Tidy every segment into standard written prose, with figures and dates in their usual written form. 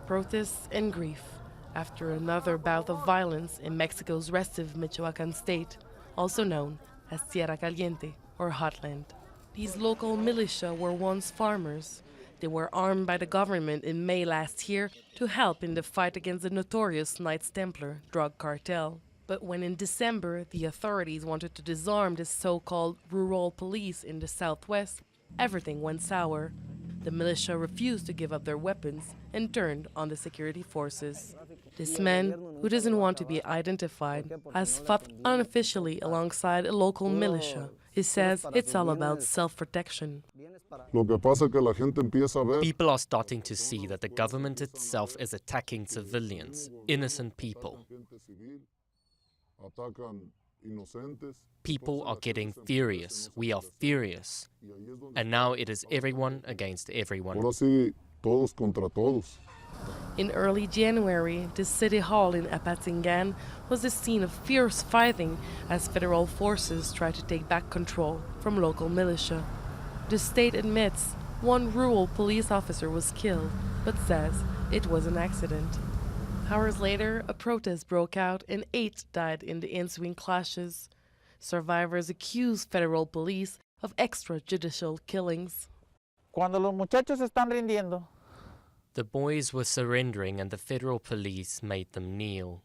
protests and grief after another bout of violence in Mexico's restive Michoacan state, also known as Tierra Caliente or Hotland. These local militia were once farmers. They were armed by the government in May last year to help in the fight against the notorious Knights Templar drug cartel. But when in December the authorities wanted to disarm the so-called rural police in the southwest, everything went sour. The militia refused to give up their weapons and turned on the security forces. This man, who doesn't want to be identified, has fought unofficially alongside a local militia. He says it's all about self-protection. People are starting to see that the government itself is attacking civilians, innocent people. People are getting furious. We are furious. And now it is everyone against everyone. In early January, the city hall in Apatingan was the scene of fierce fighting as federal forces tried to take back control from local militia. The state admits one rural police officer was killed, but says it was an accident. Hours later, a protest broke out and 8 died in the ensuing clashes. Survivors accuse federal police of extrajudicial killings. Cuando los muchachos están rindiendo, the boys were surrendering and the federal police made them kneel.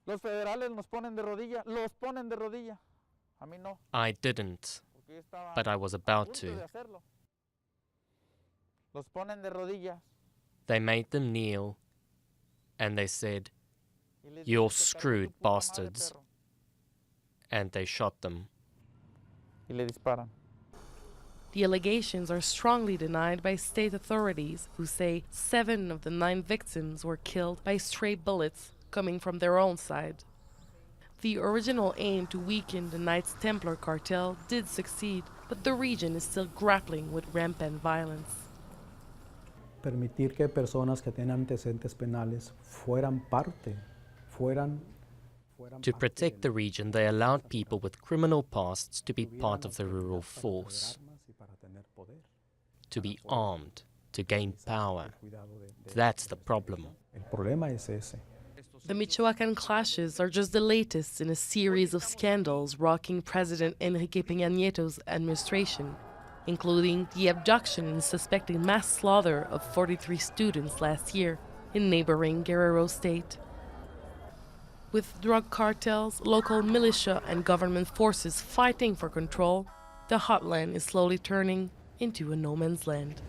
Los federales nos ponen de rodilla, los ponen de rodilla. A mí no. I didn't, but I was about to. Los ponen de rodillas. They made them kneel and they said, "You're screwed, bastards." And they shot them. Y le disparan. The allegations are strongly denied by state authorities, who say 7 of the 9 victims were killed by stray bullets coming from their own side. The original aim to weaken the Knights Templar cartel did succeed, but the region is still grappling with rampant violence. Permitir que personas que tienen antecedentes penales To protect the region, they allowed people with criminal pasts to be part of the rural force, to be armed, to gain power. That's the problem. The Michoacan clashes are just the latest in a series of scandals rocking President Enrique Peña Nieto's administration, including the abduction and suspected mass slaughter of 43 students last year in neighboring Guerrero State. With drug cartels, local militia, and government forces fighting for control, the Hotland is slowly turning into a no-man's land.